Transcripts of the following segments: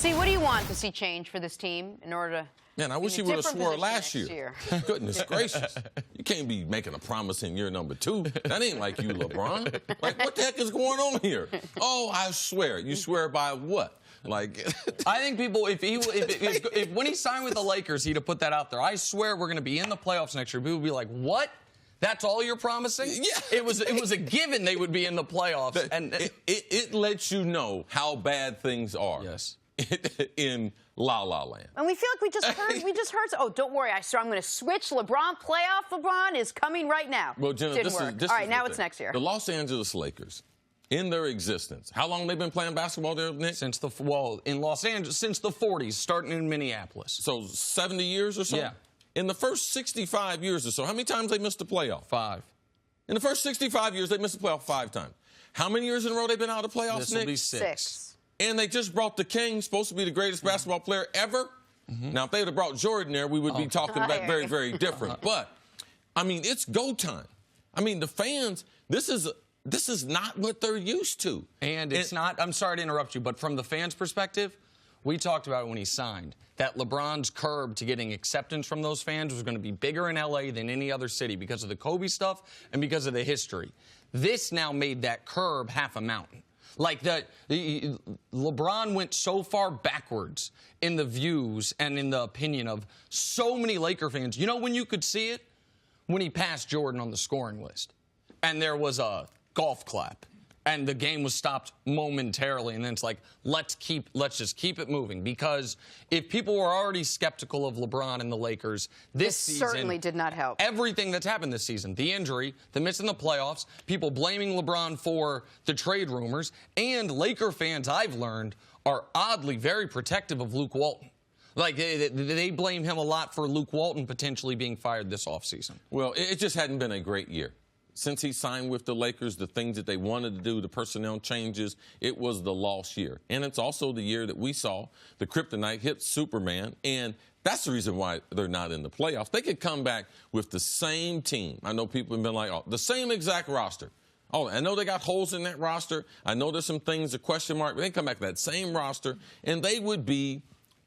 See, what do you want to see change for this team in order to... Man, I wish he would have swore last year. Goodness gracious. You can't be making a promise in year number 2. That ain't like you, LeBron. Like, what the heck is going on here? Oh, I swear. You swear by what? Like, I think people, if when he signed with the Lakers, he'd have put that out there. I swear we're going to be in the playoffs next year. People would be like, what? That's all you're promising? Yeah. It was a given they would be in the playoffs. And it lets you know how bad things are. Yes. In La La Land. And we feel like we just heard, oh, don't worry, I'm going to switch. LeBron is coming right now. Well, Jenna, Didn't work. All right, now it's next year. The Los Angeles Lakers, in their existence, how long they been playing basketball there, Nick? In Los Angeles, since the 40s, starting in Minneapolis. So 70 years or so? Yeah. In the first 65 years or so, how many times they missed the playoff? 5. In the first 65 years, they missed the playoff 5 times. How many years in a row they been out of the playoffs, This Nick? will be 6. And they just brought the king, supposed to be the greatest basketball player ever. Now, if they would have brought Jordan there, we would be talking about very, very different. But, I mean, it's go time. I mean, the fans, this is not what they're used to. And it's not, I'm sorry to interrupt you, but from the fans' perspective, we talked about it when he signed, that LeBron's curb to getting acceptance from those fans was going to be bigger in L.A. than any other city because of the Kobe stuff and because of the history. This now made that curb half a mountain. Like, LeBron went so far backwards in the views and in the opinion of so many Laker fans. You know when you could see it? When he passed Jordan on the scoring list. And there was a golf clap. And the game was stopped momentarily. And then it's like, let's just keep it moving. Because if people were already skeptical of LeBron and the Lakers, this season certainly did not help. Everything that's happened this season, the injury, the missing the playoffs, people blaming LeBron for the trade rumors, and Laker fans, I've learned, are oddly very protective of Luke Walton. Like, they blame him a lot for Luke Walton potentially being fired this offseason. Well, it just hadn't been a great year. Since he signed with the Lakers, the things that they wanted to do, the personnel changes, it was the lost year. And it's also the year that we saw the kryptonite hit Superman, and that's the reason why they're not in the playoffs. They could come back with the same team. I know people have been like, oh, the same exact roster. Oh, I know they got holes in that roster. I know there's some things, a question mark, but they come back to that same roster, and they would be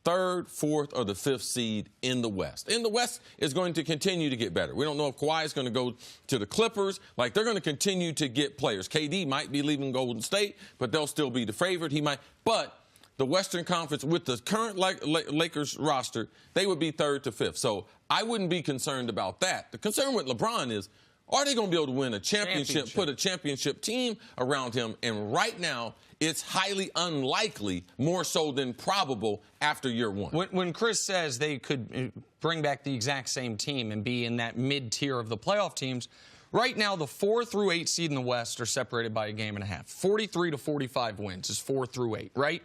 3rd, 4th, or the 5th seed in the West. And the West is going to continue to get better. We don't know if Kawhi is going to go to the Clippers. Like, they're going to continue to get players. KD might be leaving Golden State, but they'll still be the favorite. He might. But the Western Conference, with the current Lakers roster, they would be 3rd to 5th. So I wouldn't be concerned about that. The concern with LeBron is, are they going to be able to win a championship, put a championship team around him? And right now, it's highly unlikely, more so than probable, after year 1. When Chris says they could bring back the exact same team and be in that mid-tier of the playoff teams, right now the 4 through 8 seed in the West are separated by a game and a half. 43 to 45 wins is 4 through 8, right?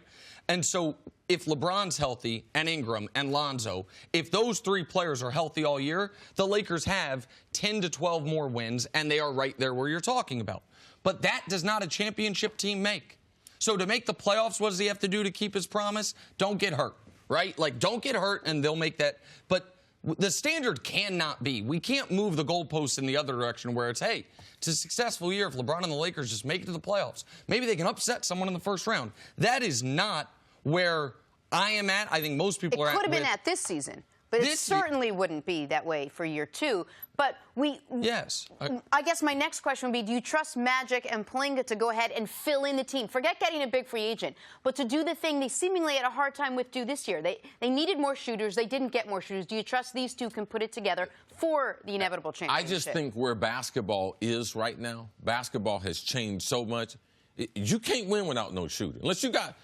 And so if LeBron's healthy and Ingram and Lonzo, if those 3 players are healthy all year, the Lakers have 10 to 12 more wins, and they are right there where you're talking about. But that does not a championship team make. So to make the playoffs, what does he have to do to keep his promise? Don't get hurt, right? Like, don't get hurt, and they'll make that. But the standard cannot be. We can't move the goalposts in the other direction where it's, hey, it's a successful year if LeBron and the Lakers just make it to the playoffs. Maybe they can upset someone in the first round. That is not where I am at. I think most people are at. It could have been at this season, but it certainly wouldn't be that way for year 2. But yes. I guess my next question would be, do you trust Magic and Pelinka to go ahead and fill in the team? Forget getting a big free agent, but to do the thing they seemingly had a hard time with this year. They needed more shooters. They didn't get more shooters. Do you trust these 2 can put it together for the inevitable championship? I just think where basketball is right now, basketball has changed so much. You can't win without no shooter. Unless you got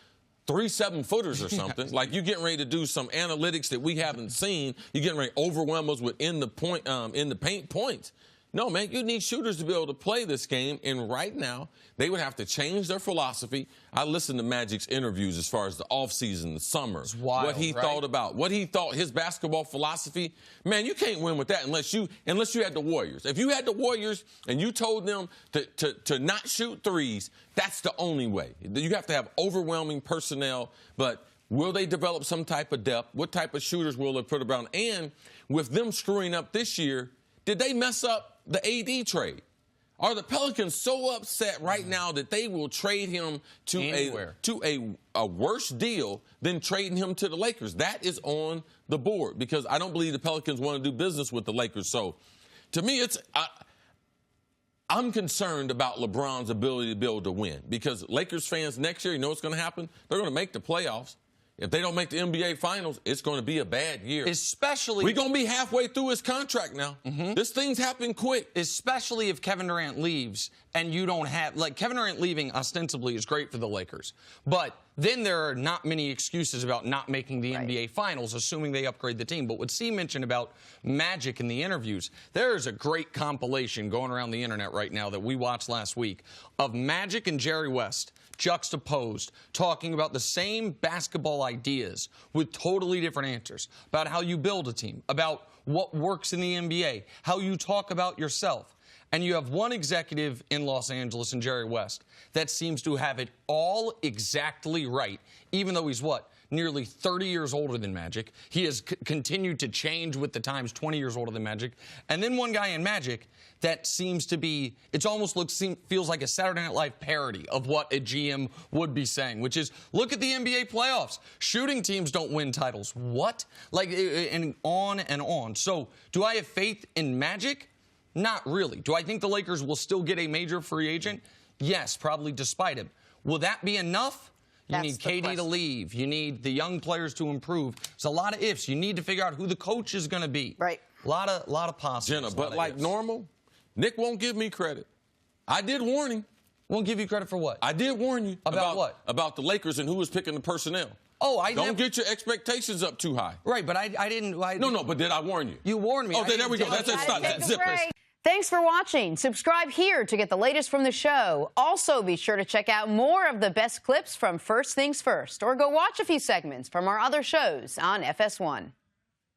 3 7-footers or something. Like, you're getting ready to do some analytics that we haven't seen. You're getting ready to overwhelm us with in the paint points. No, man, you need shooters to be able to play this game, and right now they would have to change their philosophy. I listened to Magic's interviews as far as the offseason, the summer, wild, what he thought about, what he thought his basketball philosophy. Man, you can't win with that unless you had the Warriors. If you had the Warriors and you told them to not shoot threes, that's the only way. You have to have overwhelming personnel, but will they develop some type of depth? What type of shooters will they put around? And with them screwing up this year, did they mess up the AD trade? Are the Pelicans so upset right now that they will trade him to a worse deal than trading him to the Lakers? That is on the board because I don't believe the Pelicans want to do business with the Lakers. So, to me, I'm concerned about LeBron's ability to be able to win because Lakers fans next year, you know what's going to happen? They're going to make the playoffs. If they don't make the NBA Finals, it's going to be a bad year. Especially... We're going to be halfway through his contract now. This thing's happening quick. Especially if Kevin Durant leaves and you don't have... Like, Kevin Durant leaving ostensibly is great for the Lakers. But then there are not many excuses about not making the NBA Finals, assuming they upgrade the team. But what C mentioned about Magic in the interviews, there is a great compilation going around the internet right now that we watched last week of Magic and Jerry West juxtaposed, talking about the same basketball ideas with totally different answers about how you build a team, about what works in the NBA, how you talk about yourself. And you have one executive in Los Angeles, and Jerry West, that seems to have it all exactly right, even though he's what? Nearly 30 years older than Magic. He has continued to change with the times, 20 years older than Magic. And then one guy in Magic that seems to be, it almost feels like a Saturday Night Live parody of what a GM would be saying, which is, look at the NBA playoffs. Shooting teams don't win titles. What? Like, and on and on. So, do I have faith in Magic? Not really. Do I think the Lakers will still get a major free agent? Yes, probably despite him. Will that be enough? You need KD to leave. You need the young players to improve. There's a lot of ifs. You need to figure out who the coach is going to be. Right. A lot of possibles. Jenna, but like normal, Nick won't give me credit. I did warn him. Won't give you credit for what? I did warn you. About what? About the Lakers and who was picking the personnel. Oh, Don't get your expectations up too high. Right, but I didn't. No, but did I warn you? You warned me. Oh, there we go. That's it. Stop that. Zip this. Thanks for watching. Subscribe here to get the latest from the show. Also, be sure to check out more of the best clips from First Things First, or go watch a few segments from our other shows on FS1.